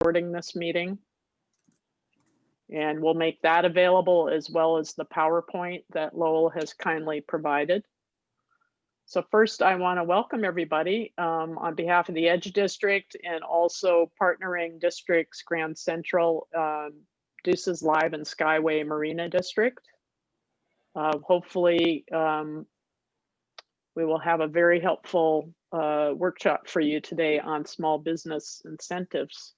recording this meeting. And we'll make that available as well as the PowerPoint that Lowell has kindly provided. So first, I want to welcome everybody on behalf of the Edge District and also partnering districts, Grand Central, Deuces Live, and Skyway Marina District. Hopefully, we will have a very helpful workshop for you today on small business incentives.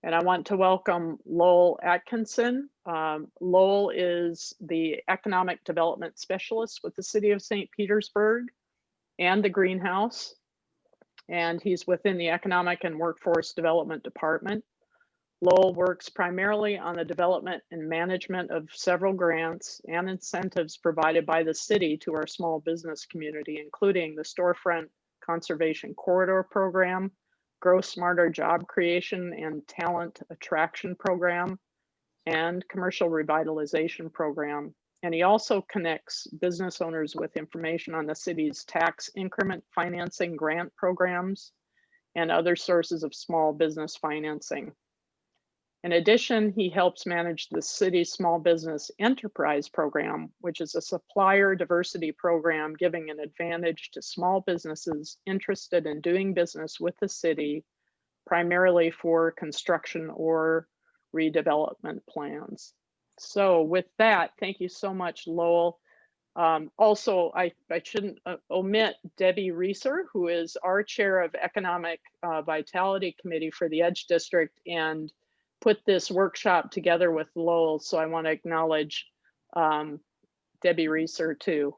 And I want to welcome Lowell Atkinson. Lowell is the Economic Development Specialist with the City of St. Petersburg and the Greenhouse. And he's within the Economic and Workforce Development Department. Lowell works primarily on the development and management of several grants and incentives provided by the city to our small business community, including the Storefront Conservation Corridor Program, Grow Smarter Job Creation and Talent Attraction Program, and Commercial Revitalization Program. And he also connects business owners with information on the city's tax increment financing grant programs and other sources of small business financing. In addition, he helps manage the city's Small Business Enterprise Program, which is a supplier diversity program giving an advantage to small businesses interested in doing business with the city, primarily for construction or redevelopment plans. So with that, thank you so much, Lowell. Also, I shouldn't omit Debbie Reeser, who is our chair of Economic Vitality Committee for the Edge District and put this workshop together with Lowell. So I want to acknowledge Debbie Reeser too.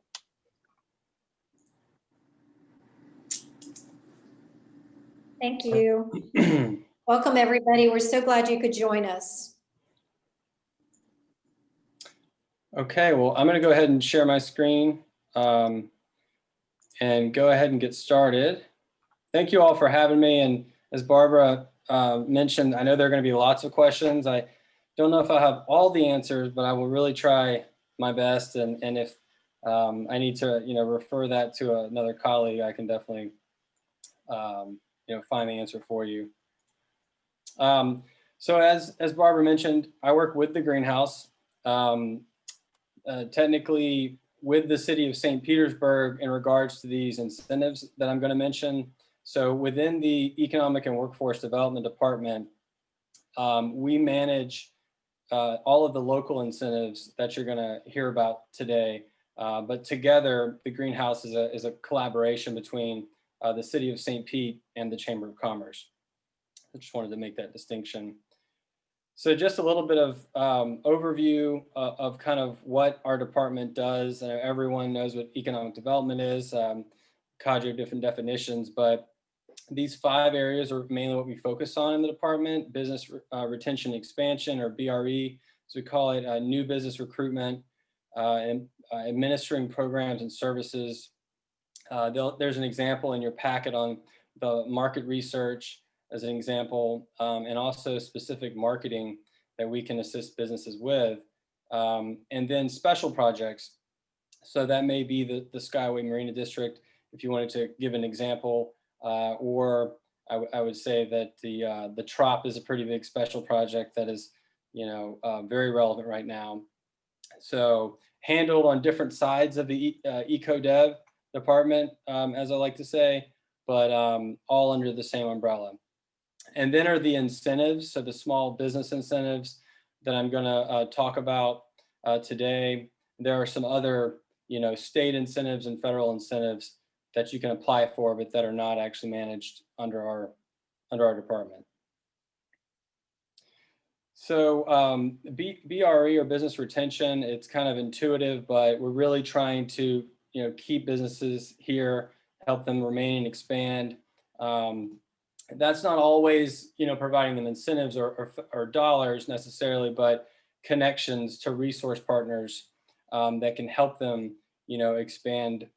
Thank you. Welcome everybody. We're so glad you could join us. Okay, well, I'm going to go ahead and share my screen and go ahead and get started. Thank you all for having me. And as Barbara mentioned, I know there are going to be lots of questions. I don't know if I'll have all the answers, but I will really try my best. And if I need to, refer that to another colleague, I can definitely, find the answer for you. So as Barbara mentioned, I work with the Greenhouse, technically with the City of St. Petersburg in regards to these incentives that I'm going to mention. So within the Economic and Workforce Development Department, we manage all of the local incentives that you're going to hear about today. But together, the Greenhouse is a collaboration between the City of St. Pete and the Chamber of Commerce. I just wanted to make that distinction. So just a little bit of overview of kind of what our department does. I know everyone knows what economic development is, cadre of different definitions, but these 5 areas are mainly what we focus on in the department: business retention expansion, or BRE, as we call it, new business recruitment, and administering programs and services. There's an example in your packet on the market research as an example, and also specific marketing that we can assist businesses with. And then special projects. So that may be the Skyway Marina District, if you wanted to give an example, or I would say that the TROP is a pretty big special project that is, very relevant right now. So handled on different sides of the eco-dev department, as I like to say, but all under the same umbrella. And then are the incentives, so the small business incentives that I'm going to talk about today. There are some other, state incentives and federal incentives that you can apply for, but that are not actually managed under our department. So BRE, or business retention, it's kind of intuitive, but we're really trying to, keep businesses here, help them remain and expand. That's not always, providing them incentives or dollars necessarily, but connections to resource partners that can help them, expand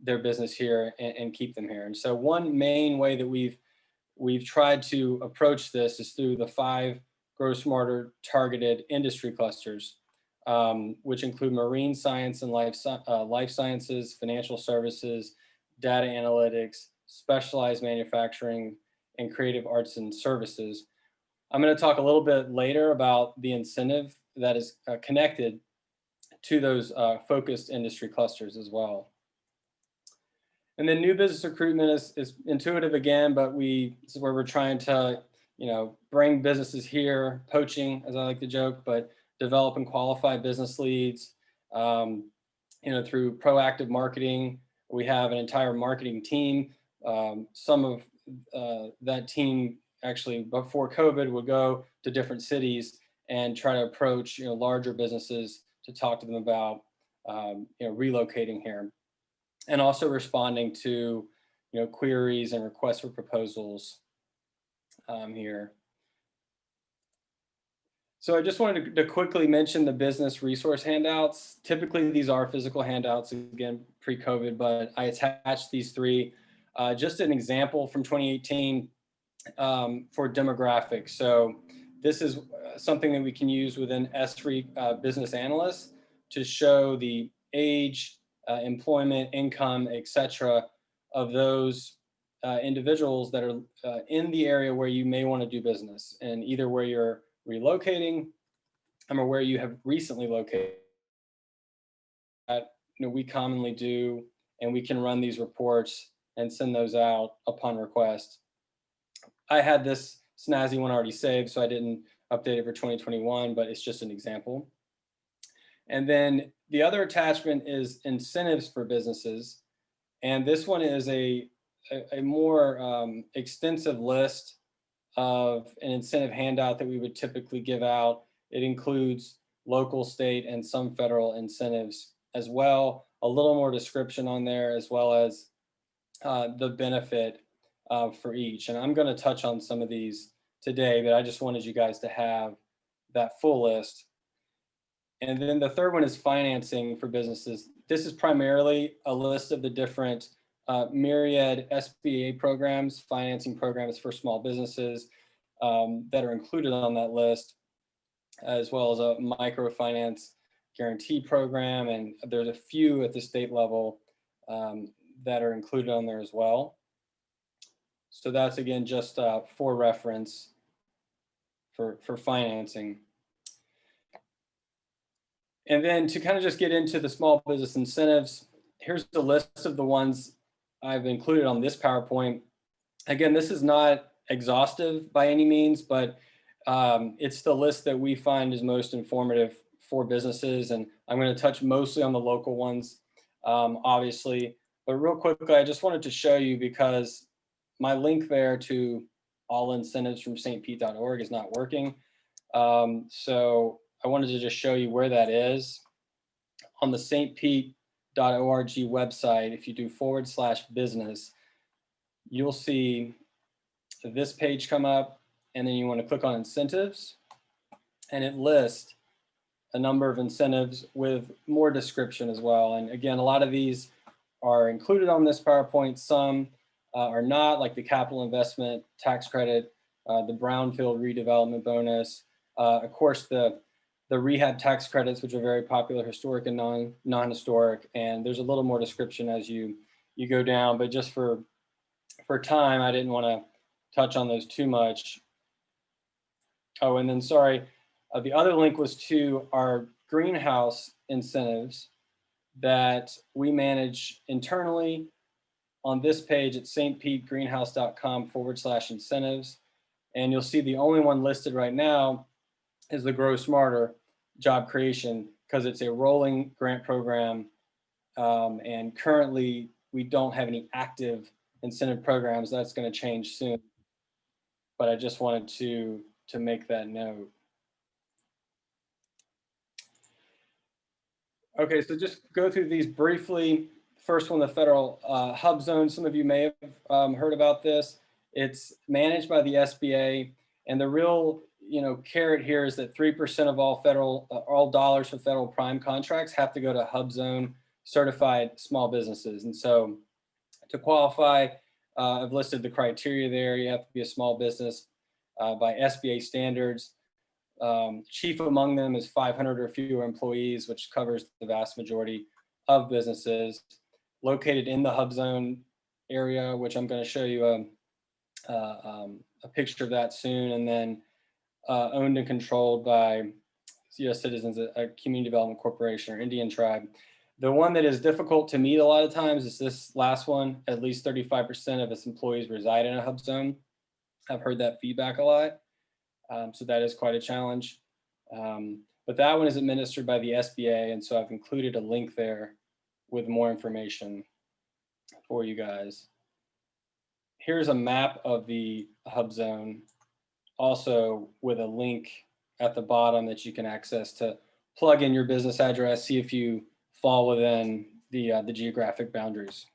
their business here and keep them here. And so one main way that we've tried to approach this is through the 5 Grow Smarter targeted industry clusters, which include marine science and life sciences, financial services, data analytics, specialized manufacturing, and creative arts and services. I'm going to talk a little bit later about the incentive that is connected to those focused industry clusters as well. And then new business recruitment is intuitive again, but this is where we're trying to, bring businesses here, poaching, as I like to joke, but develop and qualify business leads, through proactive marketing. We have an entire marketing team. Some of that team actually before COVID would go to different cities and try to approach, larger businesses to talk to them about, relocating here, and also responding to, queries and requests for proposals here. So I just wanted to quickly mention the business resource handouts. Typically, these are physical handouts, again, pre-COVID, but I attached these three. Just an example from 2018 for demographics. So this is something that we can use within S3 Business Analysts to show the age, employment, income, etc., of those individuals that are in the area where you may want to do business, and either where you're relocating or where you have recently located. That we commonly do, and we can run these reports and send those out upon request. I had this snazzy one already saved, so I didn't update it for 2021, but it's just an example. And then the other attachment is incentives for businesses. And this one is a more extensive list of an incentive handout that we would typically give out. It includes local, state, and some federal incentives as well. A little more description on there, as well as the benefit for each. And I'm going to touch on some of these today, but I just wanted you guys to have that full list. And then the third one is financing for businesses. This is primarily a list of the different myriad SBA programs, financing programs for small businesses that are included on that list, as well as a microfinance guarantee program. And there's a few at the state level that are included on there as well. So that's, again, just for reference for financing. And then to kind of just get into the small business incentives, here's the list of the ones I've included on this PowerPoint. Again, this is not exhaustive by any means, but it's the list that we find is most informative for businesses. And I'm going to touch mostly on the local ones, obviously. But real quickly, I just wanted to show you, because my link there to all incentives from stpete.org is not working. So I wanted to just show you where that is. On the stpete.org website, if you do /business, you'll see this page come up, and then you want to click on incentives, and it lists a number of incentives with more description as well. And again, a lot of these are included on this PowerPoint. Some are not, like the capital investment tax credit, the brownfield redevelopment bonus, of course, the rehab tax credits, which are very popular, historic and non-historic. And there's a little more description as you go down, but just for time, I didn't want to touch on those too much. Oh, and then sorry, the other link was to our greenhouse incentives that we manage internally on this page at stpetegreenhouse.com/incentives. And you'll see the only one listed right now is the Grow Smarter job creation, because it's a rolling grant program. And currently we don't have any active incentive programs. That's going to change soon. But I just wanted to make that note. Okay, so just go through these briefly. First one, the federal hub zone. Some of you may have heard about this. It's managed by the SBA, and the real carrot here is that 3% of all dollars for federal prime contracts have to go to hub zone certified small businesses. And so to qualify, I've listed the criteria there. You have to be a small business by SBA standards. Chief among them is 500 or fewer employees, which covers the vast majority of businesses located in the hub zone area, which I'm going to show you a picture of that soon. And then owned and controlled by U.S. citizens, a community development corporation or Indian tribe. The one that is difficult to meet a lot of times is this last one. At least 35% of its employees reside in a hub zone. I've heard that feedback a lot. So that is quite a challenge. But that one is administered by the SBA. And so I've included a link there with more information for you guys. Here's a map of the hub zone, also with a link at the bottom that you can access to plug in your business address, see if you fall within the geographic boundaries.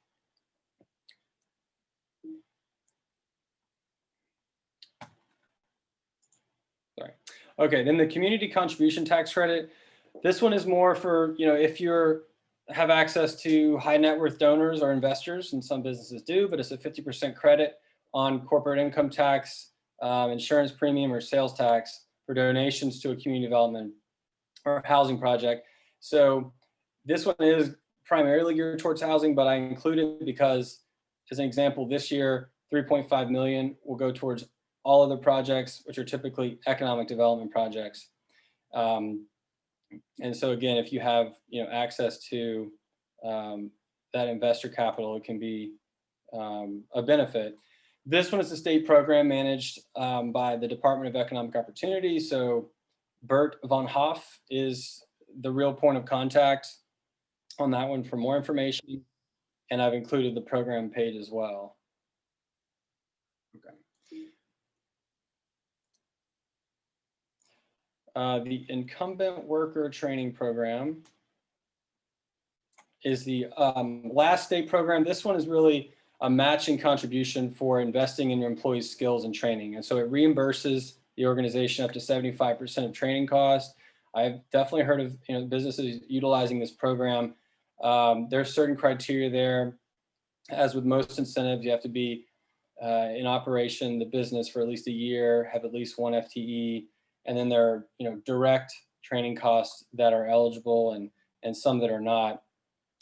Sorry. Okay, then the community contribution tax credit. This one is more for, if you're have access to high net worth donors or investors, and some businesses do, but it's a 50% credit on corporate income tax, insurance premium, or sales tax for donations to a community development or housing project. So this one is primarily geared towards housing, but I included because, as an example, this year, 3.5 million will go towards all other projects, which are typically economic development projects. And so again, if you have access to that investor capital, it can be a benefit. This one is a state program managed by the Department of Economic Opportunity. So Bert Von Hoff is the real point of contact on that one for more information. And I've included the program page as well. Okay. The incumbent worker training program is the last state program. This one is really a matching contribution for investing in your employees' skills and training. And so it reimburses the organization up to 75% of training costs. I've definitely heard of businesses utilizing this program. There's certain criteria there. As with most incentives, you have to be in operation, the business, for at least a year, have at least 1 FTE. And then there are, direct training costs that are eligible and some that are not.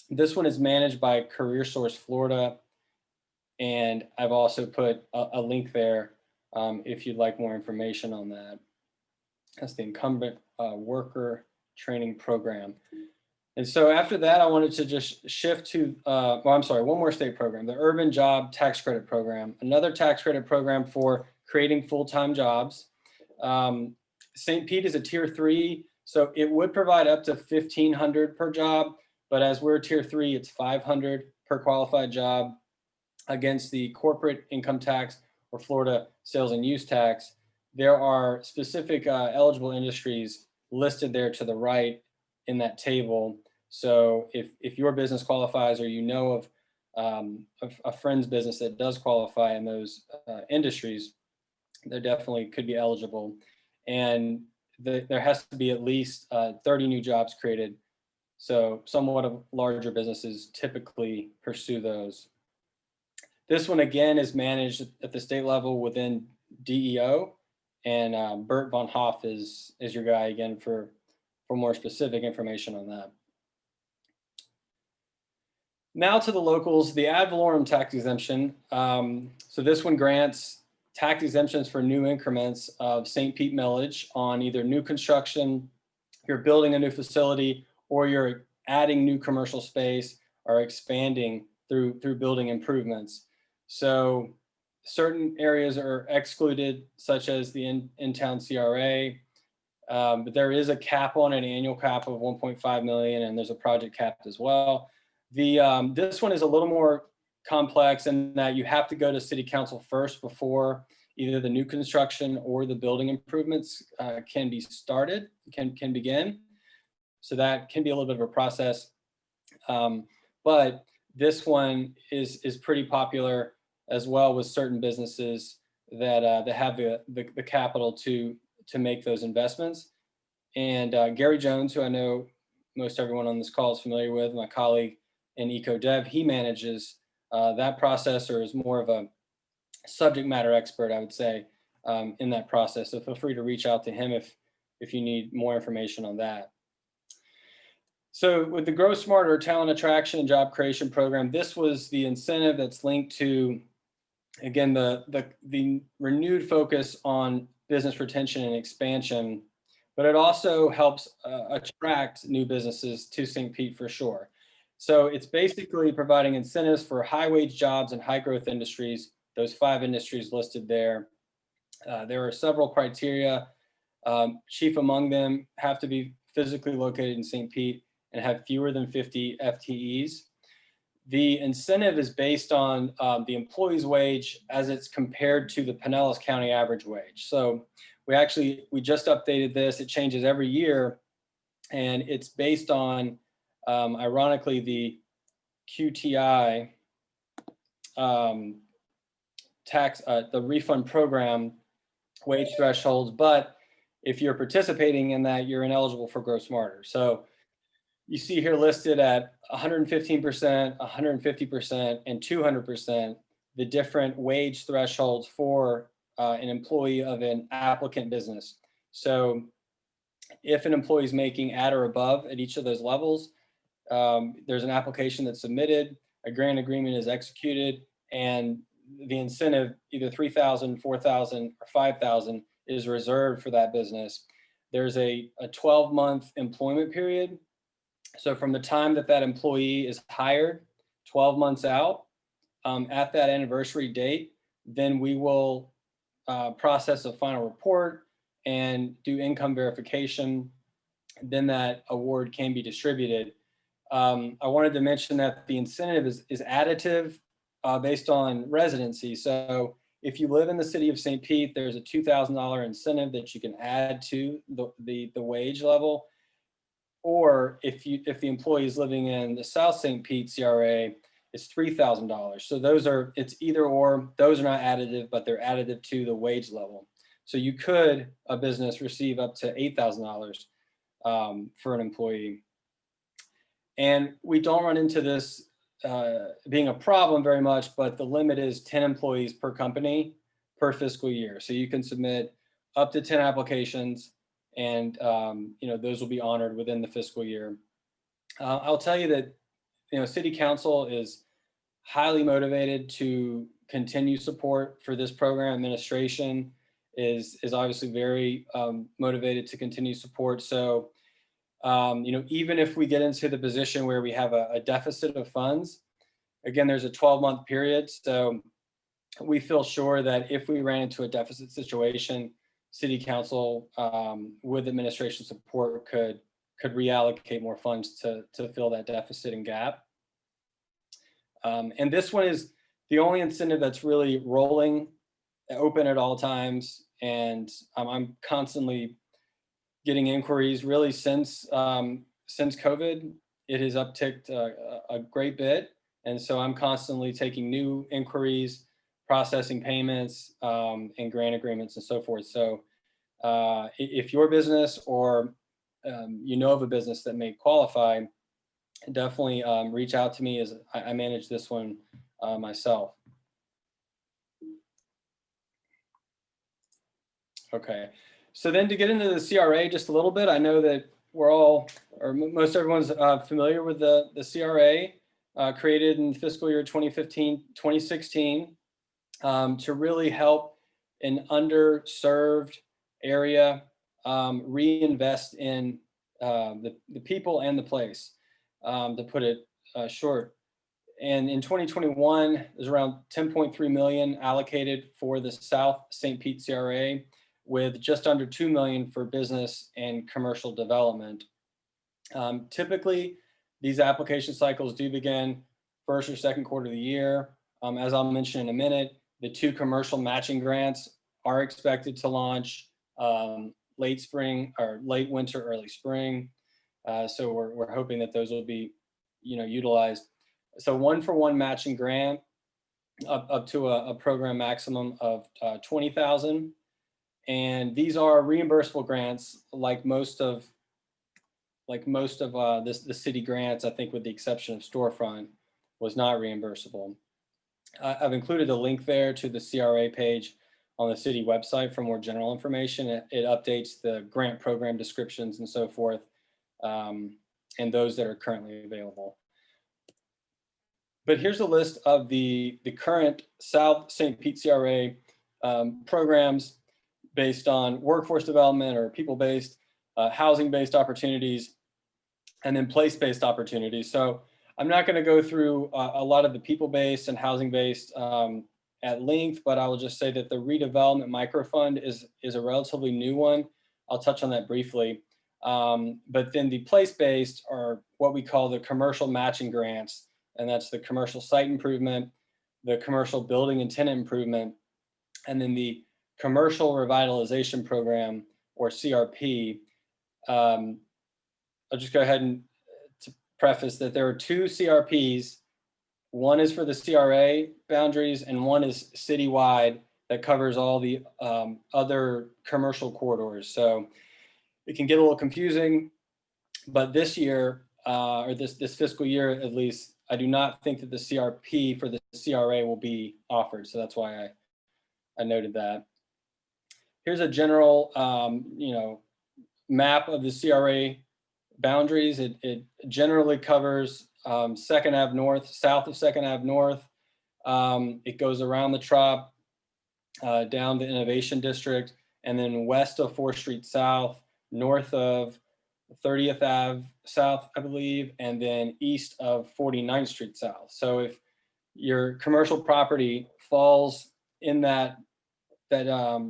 This one is managed by CareerSource Florida. And I've also put a link there if you'd like more information on that. That's the incumbent worker training program. And so after that, I wanted to just shift to, one more state program, the Urban Job Tax Credit Program, another tax credit program for creating full-time jobs. St. Pete is a tier 3, so it would provide up to $1,500 per job, but as we're tier 3, it's $500 per qualified job against the corporate income tax or Florida sales and use tax. There are specific eligible industries listed there to the right in that table. So if your business qualifies, or of a friend's business that does qualify in those industries, there definitely could be eligible. And there has to be at least 30 new jobs created. So somewhat of larger businesses typically pursue those. This one, again, is managed at the state level within DEO. And Bert Von Hoff is your guy, again, for more specific information on that. Now to the locals, the ad valorem tax exemption. So this one grants tax exemptions for new increments of St. Pete millage on either new construction, you're building a new facility, or you're adding new commercial space or expanding through building improvements. So certain areas are excluded, such as the in-town CRA, but there is a cap on it, an annual cap of 1.5 million, and there's a project cap as well. This one is a little more complex in that you have to go to city council first before either the new construction or the building improvements can be started, can begin. So that can be a little bit of a process. But this one is pretty popular as well with certain businesses that have the capital to make those investments. And Gary Jones, who I know most everyone on this call is familiar with, my colleague in EcoDev, he manages that process, or is more of a subject matter expert, I would say, in that process. So feel free to reach out to him if you need more information on that. So with the Grow Smarter Talent Attraction and Job Creation Program, this was the incentive that's linked to, again, the renewed focus on business retention and expansion, but it also helps attract new businesses to St. Pete for sure. So it's basically providing incentives for high wage jobs and high growth industries, those 5 industries listed there. There are several criteria. Chief among them have to be physically located in St. Pete and have fewer than 50 FTEs. The incentive is based on the employee's wage as it's compared to the Pinellas County average wage. So we just updated this. It changes every year, and it's based on, ironically, the QTI tax, the refund program wage thresholds. But if you're participating in that, you're ineligible for Grow Smarter. So you see here listed at 115%, 150%, and 200%, the different wage thresholds for an employee of an applicant business. So if an employee is making at or above at each of those levels, there's an application that's submitted, a grant agreement is executed, and the incentive, either $3,000, $4,000, or $5,000, is reserved for that business. There's a 12-month employment period. So from the time that that employee is hired, 12 months out, at that anniversary date, then we will process a final report and do income verification. Then that award can be distributed. I wanted to mention that the incentive is additive based on residency. So if you live in the city of St. Pete, there's a $2,000 incentive that you can add to the wage level. Or if the employee is living in the South St. Pete CRA, it's $3,000. So it's either or. Those are not additive, but they're additive to the wage level. So you could, a business, receive up to $8,000 for an employee. And we don't run into this being a problem very much, but the limit is 10 employees per company per fiscal year. So you can submit up to 10 applications, and those will be honored within the fiscal year. I'll tell you that City Council is highly motivated to continue support for this program. Administration is obviously very motivated to continue support. So even if we get into the position where we have a deficit of funds, again, there's a 12-month period. So we feel sure that if we ran into a deficit situation, City Council, with administration support, could reallocate more funds to fill that deficit and gap. And this one is the only incentive that's really rolling, open at all times. And I'm constantly getting inquiries really since COVID. It has upticked a great bit. And so I'm constantly taking new inquiries, processing payments, and grant agreements and so forth. So if your business or of a business that may qualify, definitely reach out to me, as I manage this one myself. Okay, so then to get into the CRA just a little bit, I know that most everyone's familiar with the CRA, created in fiscal year 2016 to really help an underserved area reinvest in the people and the place, to put it short. And in 2021, there's around 10.3 million allocated for the South St. Pete CRA, with just under 2 million for business and commercial development. Typically, these application cycles do begin first or second quarter of the year. As I'll mention in a minute, the 2 commercial matching grants are expected to launch late spring or late winter, early spring. So we're hoping that those will be, utilized. So 1-for-1 matching grant up to a program maximum of 20,000. And these are reimbursable grants, like most of the city grants, I think, with the exception of storefront, was not reimbursable. I've included a link there to the CRA page on the city website for more general information. It updates the grant program descriptions and so forth, and those that are currently available. But here's a list of the current South St. Pete CRA programs. based on workforce development or people-based, housing-based opportunities, and then place-based opportunities. So I'm not going to go through a lot of the people-based and housing-based at length, but I will just say that the redevelopment microfund is a relatively new one. I'll touch on that briefly. But then the place-based are what we call the commercial matching grants, and that's the commercial site improvement, the commercial building and tenant improvement, and then the commercial revitalization program, or CRP. I'll just go ahead and to preface that there are two CRPs. One is for the CRA boundaries, and one is citywide that covers all the other commercial corridors. So it can get a little confusing, but this year, or this fiscal year at least, I do not think that the CRP for the CRA will be offered. So that's why I noted that. Here's a general, map of the CRA boundaries. It generally covers 2nd Ave North, south of 2nd Ave North. It goes around the Trop, down the Innovation District, and then west of 4th Street South, north of 30th Ave South, I believe, and then east of 49th Street South. So if your commercial property falls in that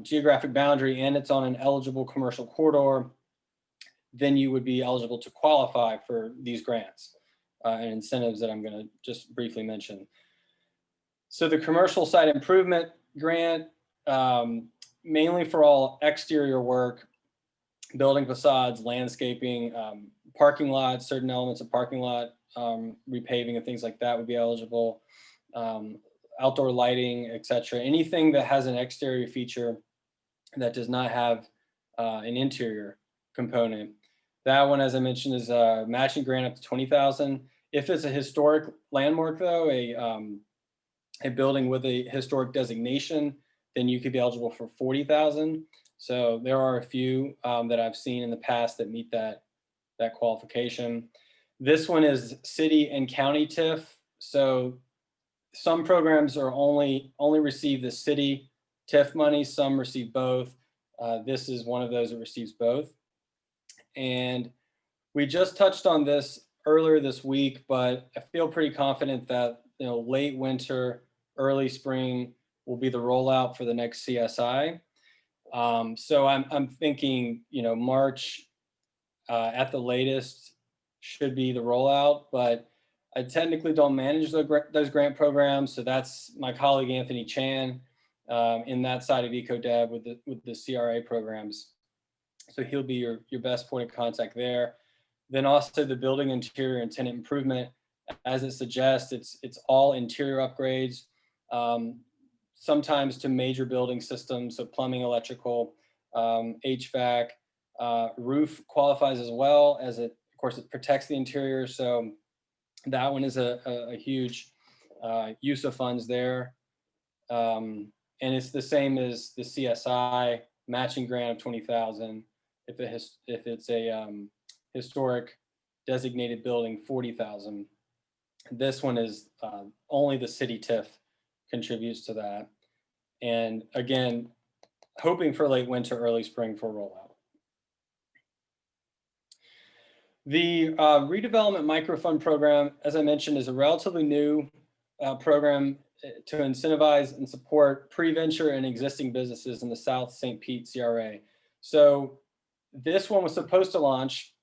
geographic boundary and it's on an eligible commercial corridor, then you would be eligible to qualify for these grants and incentives that I'm going to just briefly mention. So the commercial site improvement grant, mainly for all exterior work, building facades, landscaping, parking lots, certain elements of parking lot, repaving and things like that would be eligible, outdoor lighting, etc. Anything that has an exterior feature that does not have an interior component. That one, as I mentioned, is a matching grant up to $20,000. If it's a historic landmark, though, a building with a historic designation, then you could be eligible for $40,000. So there are a few that I've seen in the past that meet that qualification. This one is city and county TIF. So some programs are only receive the city TIF money. Some receive both. This is one of those that receives both. And we just touched on this earlier this week, but I feel pretty confident that late winter, early spring will be the rollout for the next CSI. So I'm thinking, March at the latest should be the rollout, but I technically don't manage those grant programs. So that's my colleague, Anthony Chan, in that side of EcoDev with the CRA programs. So he'll be your best point of contact there. Then also the building interior and tenant improvement, as it suggests, it's all interior upgrades, sometimes to major building systems, so plumbing, electrical, HVAC, roof qualifies as well, as of course it protects the interior. So that one is a huge use of funds there. And it's the same as the CSI matching grant of $20,000. If it's a historic designated building, $40,000. This one is only the city TIF contributes to that. And again, hoping for late winter, early spring for rollout. The redevelopment microfund program, as I mentioned, is a relatively new program to incentivize and support pre-venture and existing businesses in the South St. Pete CRA. So this one was supposed to launch,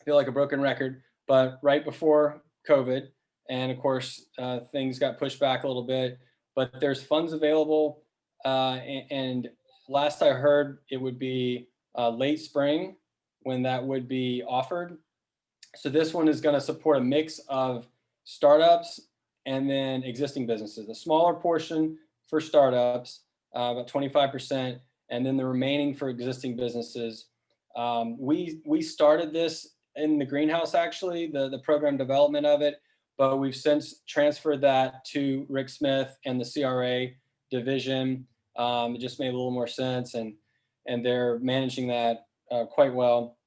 I feel like a broken record, but right before COVID. And of course, things got pushed back a little bit, but there's funds available. And last I heard, it would be late spring when that would be offered. So this one is going to support a mix of startups and then existing businesses. A smaller portion for startups, about 25%, and then the remaining for existing businesses. We started this in the greenhouse, actually, the program development of it, but we've since transferred that to Rick Smith and the CRA division. It just made a little more sense, and they're managing that quite well.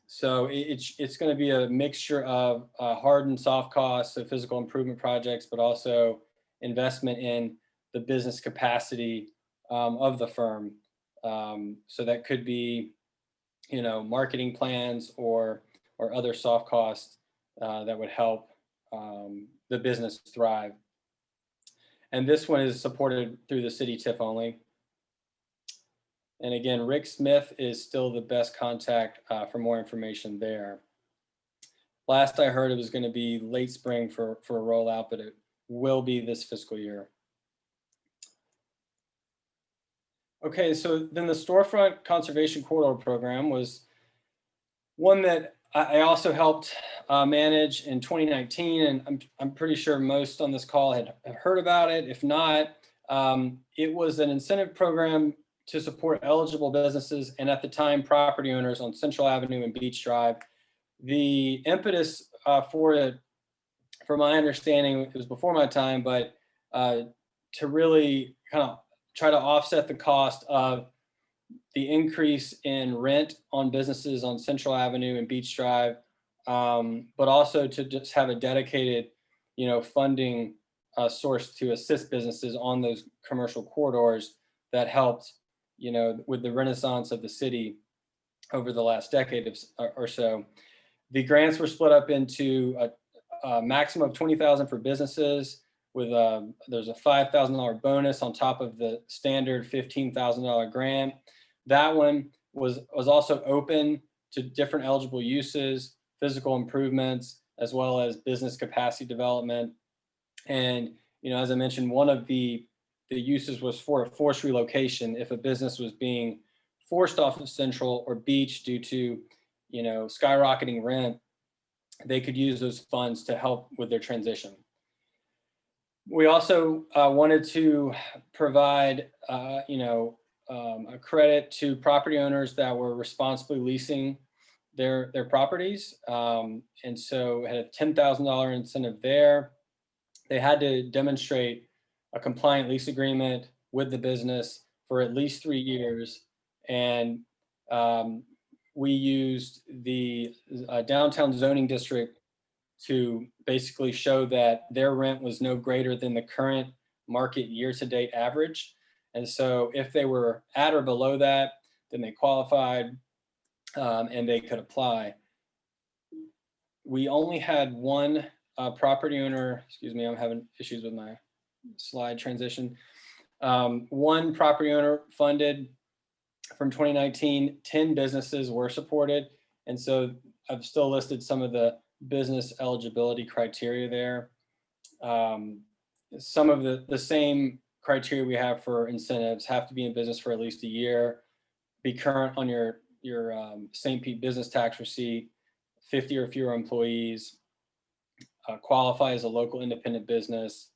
So it's going to be a mixture of hard and soft costs, so physical improvement projects, but also investment in the business capacity of the firm. So that could be, marketing plans or other soft costs that would help the business thrive. And this one is supported through the city TIF only. And again, Rick Smith is still the best contact for more information there. Last I heard, it was going to be late spring for a rollout, but it will be this fiscal year. Okay, so then the Storefront Conservation Corridor Program was one that I also helped manage in 2019, and I'm pretty sure most on this call have heard about it. If not, it was an incentive program to support eligible businesses and at the time property owners on Central Avenue and Beach Drive. The impetus for it, from my understanding, it was before my time, but to really kind of try to offset the cost of the increase in rent on businesses on Central Avenue and Beach Drive, but also to just have a dedicated, funding source to assist businesses on those commercial corridors that helped, with the renaissance of the city over the last decade or so. The grants were split up into a maximum of $20,000 for businesses, with there's a $5,000 bonus on top of the standard $15,000 grant. That one was also open to different eligible uses, physical improvements, as well as business capacity development. And as I mentioned, one of the uses was for a forced relocation. If a business was being forced off of Central or Beach due to skyrocketing rent, they could use those funds to help with their transition. We also wanted to provide, a credit to property owners that were responsibly leasing their properties. And so had a $10,000 incentive there. They had to demonstrate a compliant lease agreement with the business for at least 3 years. And we used the downtown zoning district to basically show that their rent was no greater than the current market year-to-date average. And so if they were at or below that, then they qualified and they could apply. We only had one property owner, excuse me, I'm having issues with my slide transition. One property owner funded from 2019, 10 businesses were supported. And so I've still listed some of the business eligibility criteria there. Some of the same criteria we have for incentives: have to be in business for at least a year, be current on your St. Pete business tax receipt, 50 or fewer employees, qualify as a local independent business.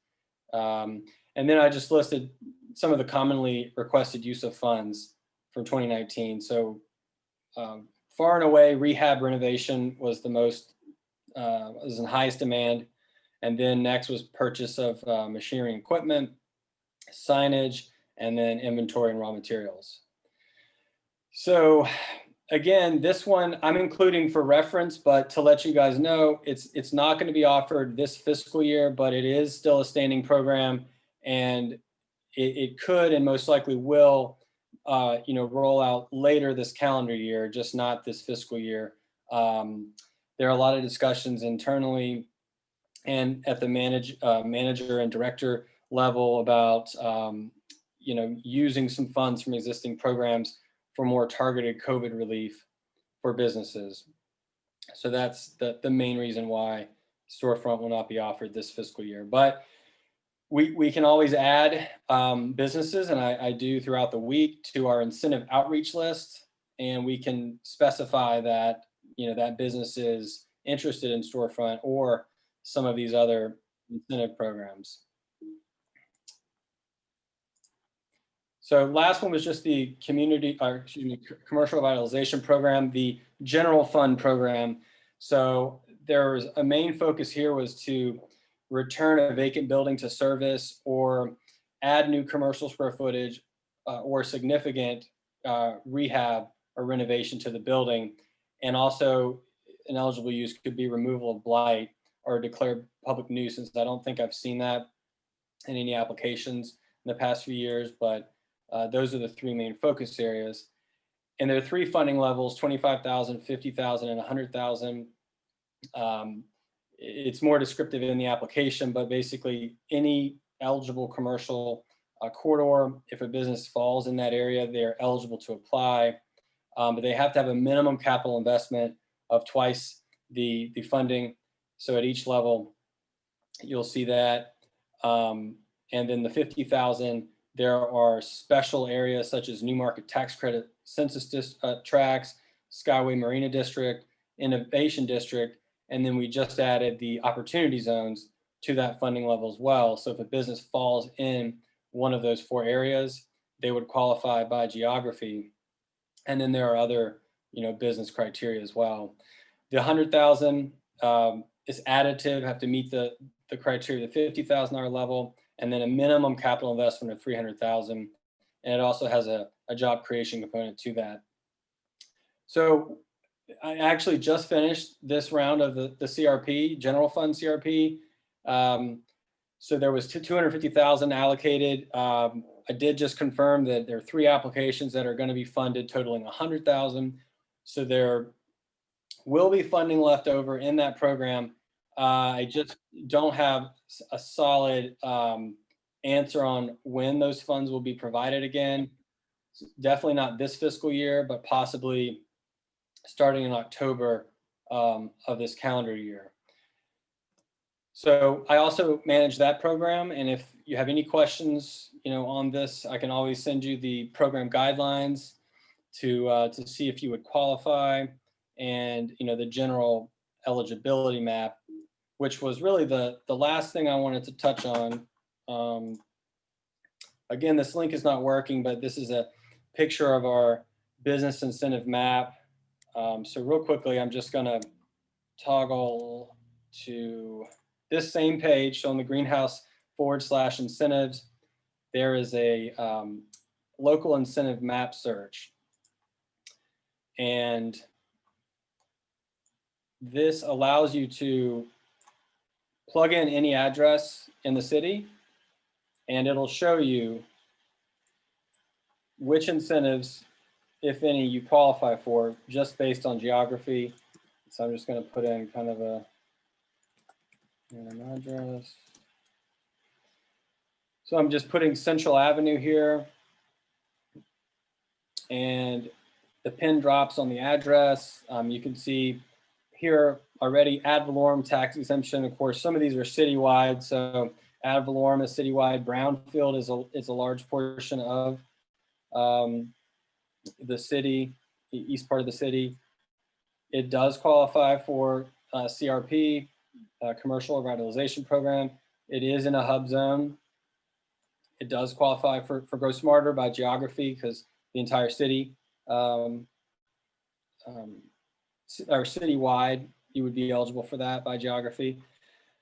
And then I just listed some of the commonly requested use of funds from 2019. So far and away, rehab renovation was the most, was in highest demand. And then next was purchase of machinery and equipment, signage, and then inventory and raw materials. So again, this one I'm including for reference, but to let you guys know, it's not going to be offered this fiscal year, but it is still a standing program, and it could and most likely will roll out later this calendar year, just not this fiscal year. There are a lot of discussions internally and at the manager and director level about using some funds from existing programs for more targeted COVID relief for businesses. So that's the main reason why Storefront will not be offered this fiscal year. But we can always add businesses, and I do throughout the week, to our incentive outreach list, and we can specify that that business is interested in Storefront or some of these other incentive programs. So last one was just the commercial revitalization program, the general fund program. So there was a main focus here was to return a vacant building to service or add new commercial square footage or significant rehab or renovation to the building. And also an eligible use could be removal of blight or declared public nuisance. I don't think I've seen that in any applications in the past few years, but Those are the three main focus areas. And there are three funding levels: 25,000, 50,000, and 100,000. It's more descriptive in the application, but basically any eligible commercial corridor, if a business falls in that area, they're eligible to apply. But they have to have a minimum capital investment of twice the funding. So at each level, you'll see that. And then the 50,000, there are special areas such as New Market Tax Credit Census Tracts, Skyway Marina District, Innovation District, and then we just added the opportunity zones to that funding level as well. So if a business falls in one of those four areas, they would qualify by geography. And then there are other, business criteria as well. The 100,000 is additive, have to meet the criteria, the $50,000 level, and then a minimum capital investment of 300,000. And it also has a job creation component to that. So I actually just finished this round of the CRP, general fund CRP. So there was 250,000 allocated. I did just confirm that there are three applications that are going to be funded totaling 100,000. So there will be funding left over in that program. I just don't have a solid answer on when those funds will be provided again. Definitely not this fiscal year, but possibly starting in October of this calendar year. So I also manage that program, and if you have any questions, on this, I can always send you the program guidelines to see if you would qualify, and the general eligibility map, which was really the last thing I wanted to touch on. Again, this link is not working, but this is a picture of our business incentive map. So real quickly, I'm just going to toggle to this same page. So on the greenhouse /incentives, there is a local incentive map search. And this allows you to plug in any address in the city, and it'll show you which incentives, if any, you qualify for just based on geography. So I'm just going to put in kind of an address. So I'm just putting Central Avenue here, and the pin drops on the address. You can see here already ad valorem tax exemption. Of course, some of these are citywide. So ad valorem is citywide. Brownfield is a large portion of the city, the east part of the city. It does qualify for CRP, Commercial Revitalization Program. It is in a hub zone. It does qualify for Grow Smarter by geography, because the entire city or citywide, you would be eligible for that by geography.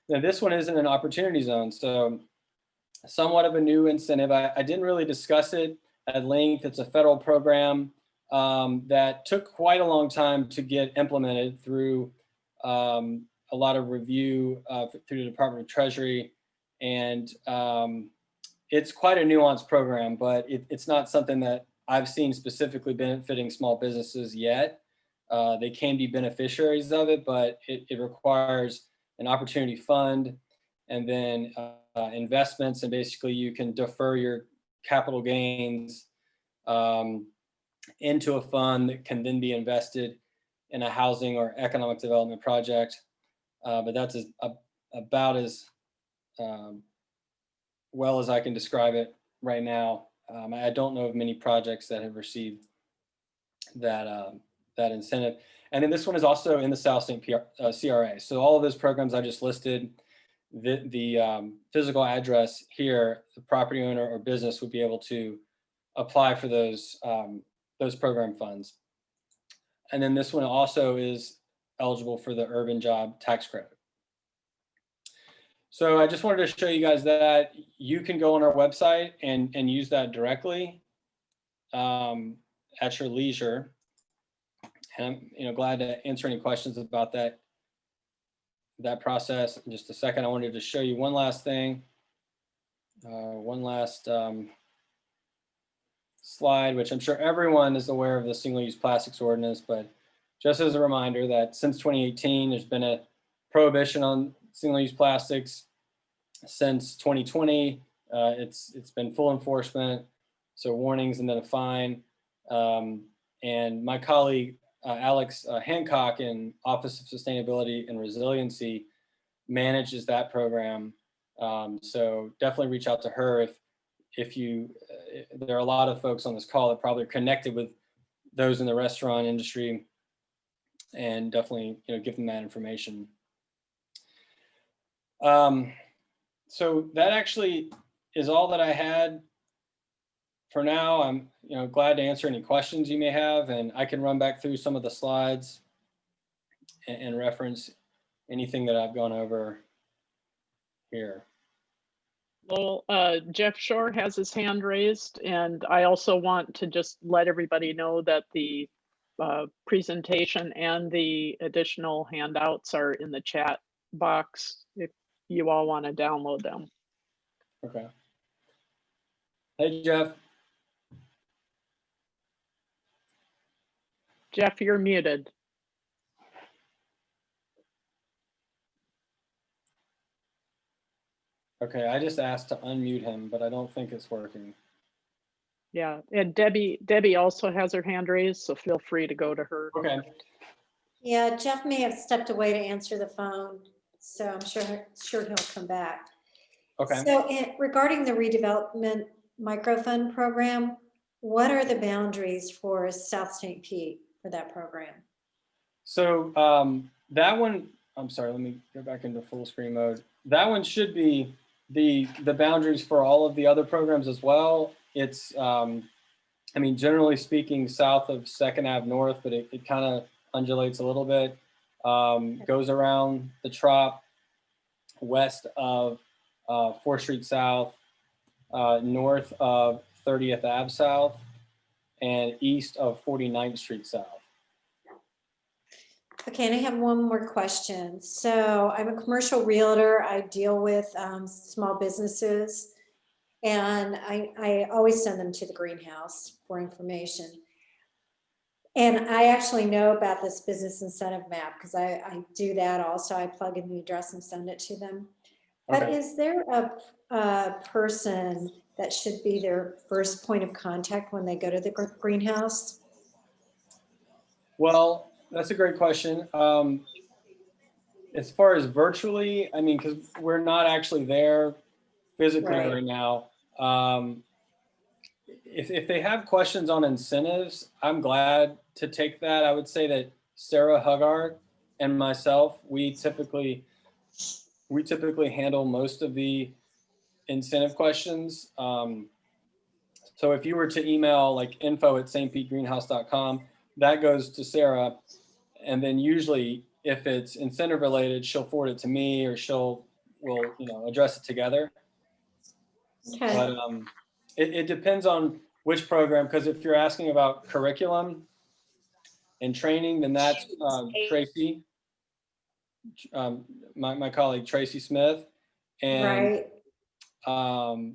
Now, this one isn't an opportunity zone, so somewhat of a new incentive. I didn't really discuss it at length. It's a federal program that took quite a long time to get implemented through a lot of review through the Department of Treasury. And it's quite a nuanced program, but it's not something that I've seen specifically benefiting small businesses yet. They can be beneficiaries of it, but it requires an opportunity fund and then investments, and basically you can defer your capital gains into a fund that can then be invested in a housing or economic development project. But that's about as well as I can describe it right now. I don't know of many projects that have received that incentive. And then this one is also in the South St. CRA. So all of those programs I just listed, the physical address here, the property owner or business would be able to apply for those program funds. And then this one also is eligible for the urban job tax credit. So I just wanted to show you guys that you can go on our website and use that directly at your leisure. And I'm glad to answer any questions about that process. In just a second, I wanted to show you one last thing, one last slide, which I'm sure everyone is aware of the single-use plastics ordinance, but just as a reminder that since 2018, there's been a prohibition on single-use plastics. Since 2020, it's been full enforcement, so warnings and then a fine. And my colleague, Alex Hancock in Office of Sustainability and Resiliency manages that program. So definitely reach out to her if you, there are a lot of folks on this call that probably are connected with those in the restaurant industry, and definitely, give them that information. So that actually is all that I had for now. I'm, glad to answer any questions you may have, and I can run back through some of the slides and reference anything that I've gone over here. Well, Jeff Shore has his hand raised, and I also want to just let everybody know that the presentation and the additional handouts are in the chat box if you all want to download them. Okay. Hey, Jeff. Jeff, you're muted. Okay, I just asked to unmute him, but I don't think it's working. Yeah, and Debbie also has her hand raised, so feel free to go to her. Okay. Yeah, Jeff may have stepped away to answer the phone, so I'm sure he'll come back. Okay. So regarding the redevelopment microfund program, what are the boundaries for South St. Pete for that program? So that one, I'm sorry, let me go back into full screen mode. That one should be the boundaries for all of the other programs as well. It's, I mean, generally speaking, south of 2nd Ave North, but it kind of undulates a little bit, goes around the Trop, west of 4th Street South, north of 30th Ave South, and east of 49th Street South. Okay, and I have one more question. So I'm a commercial realtor. I deal with small businesses, and I always send them to the greenhouse for information. And I actually know about this business incentive map because I do that also. I plug in the address and send it to them. But Okay. is there a person that should be their first point of contact when they go to the greenhouse? Well, that's a great question. As far as virtually, I mean, because we're not actually there physically right now. If they have questions on incentives, I'm glad to take that. I would say that Sarah Huggard and myself, we typically handle most of the incentive questions. So if you were to email like info@stpetegreenhouse.com, that goes to Sarah. And then usually if it's incentive related, she'll forward it to me, or we'll address it together. Okay. But it depends on which program, because if you're asking about curriculum and training, then that's Tracy, my colleague Tracy Smith. And right.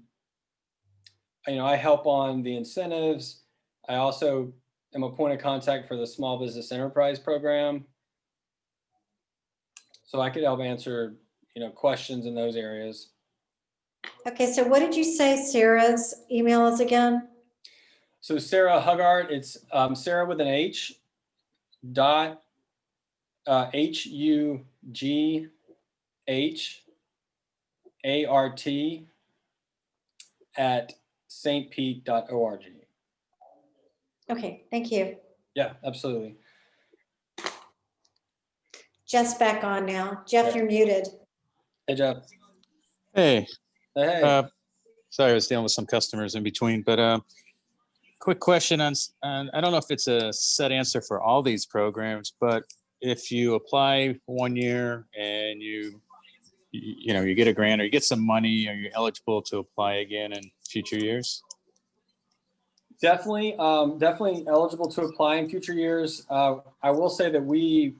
I help on the incentives. I also am a point of contact for the Small Business Enterprise Program. So I could help answer, questions in those areas. Okay, so what did you say Sarah's email is again? So Sarah Huggard, it's Sarah with an H, dot HUGHART at stpete.org. Okay, thank you. Yeah, absolutely. Jeff's back on now. Jeff, you're muted. Hey, Jeff. Hey. Hey. Sorry, I was dealing with some customers in between, but quick question on, I don't know if it's a set answer for all these programs, but if you apply 1 year and you get a grant or you get some money, are you eligible to apply again in future years? Definitely eligible to apply in future years. I will say that we,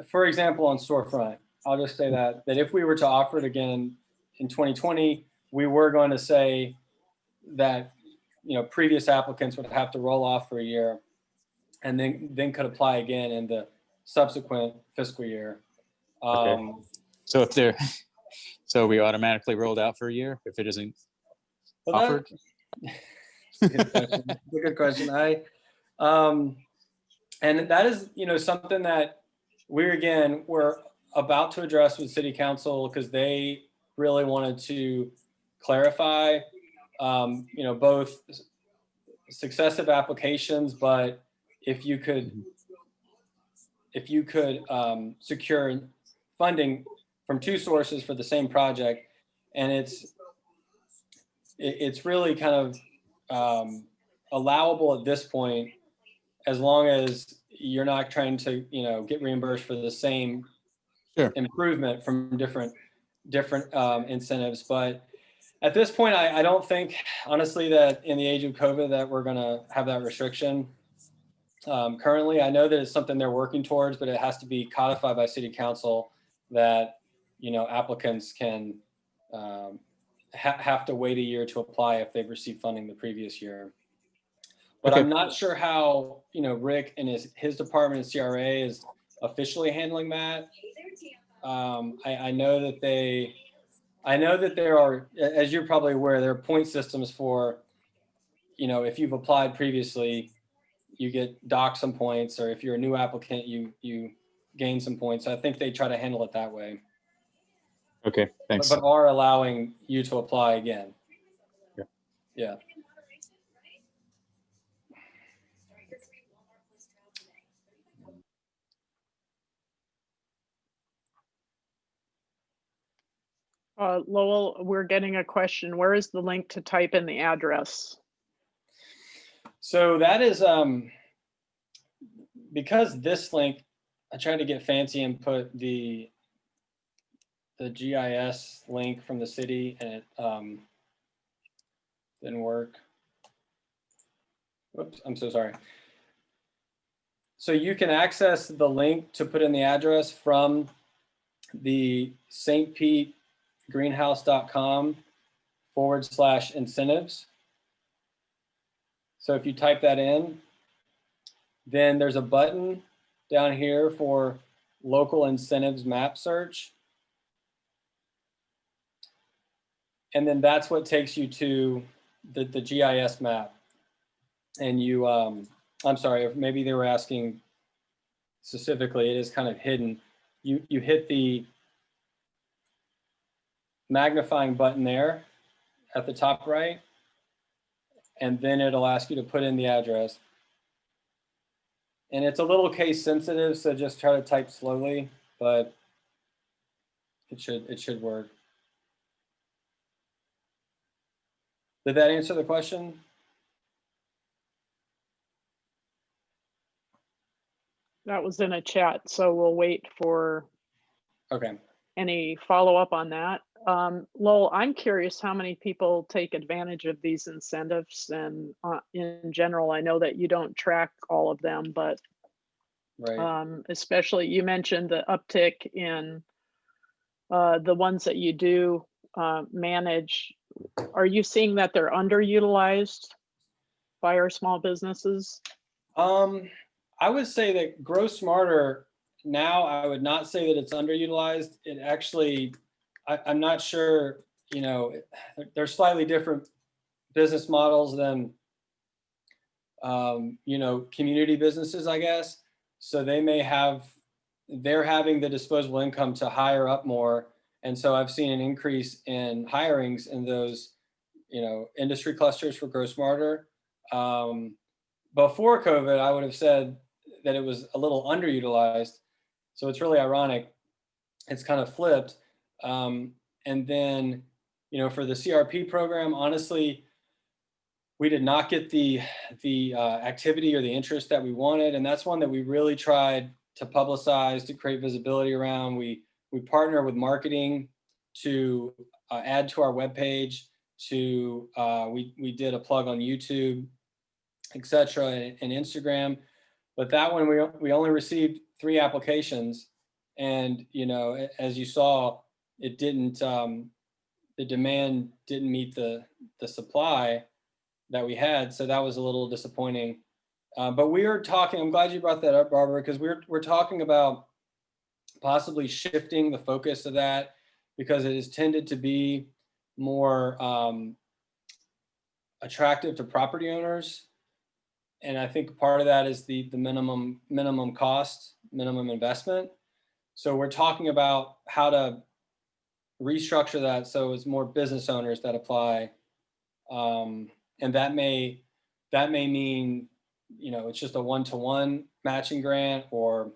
for example, on Storefront, I'll just say that if we were to offer it again in 2020, we were going to say that previous applicants would have to roll off for a year and then could apply again in the subsequent fiscal year. Okay. So if they're, so we automatically rolled out for a year if it isn't Well, offered? Good question. Good question. And that is, something that we're about to address with City Council, because they really wanted to clarify, both successive applications, but if you could secure funding from two sources for the same project, and it's really kind of allowable at this point, as long as you're not trying to, get reimbursed for the same Sure. improvement from different incentives. But at this point, I don't think, honestly, that in the age of COVID that we're going to have that restriction. Currently, I know that it's something they're working towards, but it has to be codified by City Council that, applicants can have to wait a year to apply if they've received funding the previous year. But Okay. I'm not sure how, Rick and his department of CRA is officially handling that. I know that there are, as you're probably aware, there are point systems for, if you've applied previously, you get docked some points, or if you're a new applicant, you gain some points. I think they try to handle it that way, Okay, thanks. but are allowing you to apply again. Yeah. Lowell, we're getting a question. Where is the link to type in the address? So that is, because this link, I tried to get fancy and put the GIS link from the city, and it didn't work. Whoops, I'm so sorry. So you can access the link to put in the address from the stpetegreenhouse.com/incentives. So if you type that in, then there's a button down here for local incentives map search. And then that's what takes you to the GIS map. And you, I'm sorry, maybe they were asking specifically, it is kind of hidden. You hit the magnifying button there at the top right, and then it'll ask you to put in the address. And it's a little case sensitive, so just try to type slowly, but it should work. Did that answer the question? That was in a chat, so we'll wait for Okay. any follow-up on that. Lowell, I'm curious how many people take advantage of these incentives, and in general, I know that you don't track all of them, but Right. especially you mentioned the uptick in the ones that you do manage. Are you seeing that they're underutilized by our small businesses? I would say that Grow Smarter now, I would not say that it's underutilized. It actually, I'm not sure, they're slightly different business models than, community businesses, I guess. So they're having the disposable income to hire up more. And so I've seen an increase in hirings in those, industry clusters for Grow Smarter. Before COVID, I would have said that it was a little underutilized. So it's really ironic. It's kind of flipped. And then, for the CRP program, honestly, we did not get the activity or the interest that we wanted. And that's one that we really tried to publicize, to create visibility around. We partner with marketing to add to our webpage, we did a plug on YouTube, etc., and Instagram. But that one, we only received 3 applications, and as you saw, it didn't. The demand didn't meet the supply, that we had. So that was a little disappointing. But we are talking, I'm glad you brought that up, Barbara, because we're talking about possibly shifting the focus of that, because it has tended to be more attractive to property owners. And I think part of that is the minimum cost, minimum investment. So we're talking about how to restructure that so it's more business owners that apply. And that may mean, you know, it's just a one-to-one matching grant, or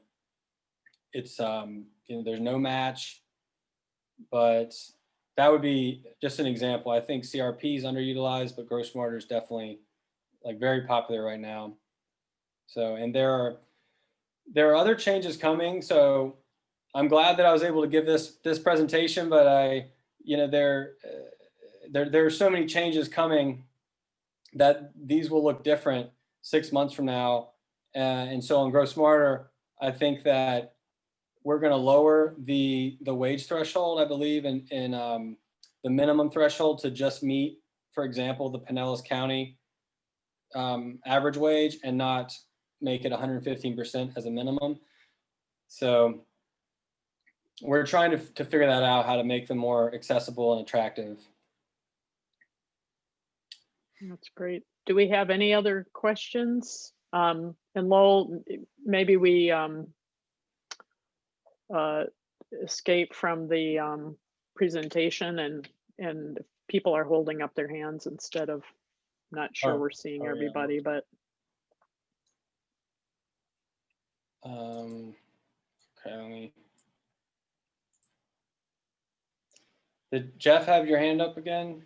it's you know, there's no match. But that would be just an example. I think CRP is underutilized, but Grow Smarter is definitely like very popular right now. So, and there are other changes coming. So I'm glad that I was able to give this presentation, but you know, there are so many changes coming that these will look different 6 months from now. And so on Grow Smarter, I think that we're going to lower the wage threshold, I believe, in the minimum threshold to just meet, for example, the Pinellas County average wage, and not make it 115% as a minimum. So we're trying to figure that out, how to make them more accessible and attractive. That's great. Do we have any other questions? And Lowell, maybe we escape from the presentation, and if people are holding up their hands instead of, not sure we're seeing everybody, but okay, let me. Did Jeff have your hand up again?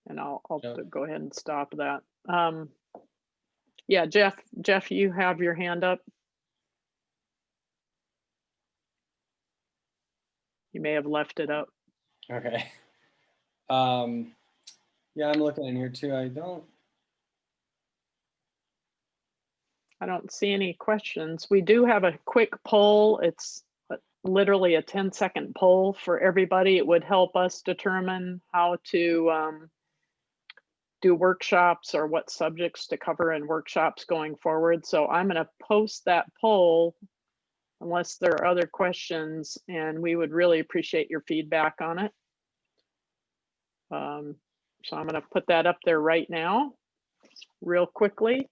and I'll go ahead and stop that. Yeah, Jeff, you have your hand up. You may have left it up. Okay. Yeah, I'm looking in here too. I don't see any questions. We do have a quick poll. It's literally a 10-second poll for everybody. It would help us determine how to do workshops or what subjects to cover in workshops going forward. So I'm going to post that poll unless there are other questions, and we would really appreciate your feedback on it. So I'm going to put that up there right now, real quickly.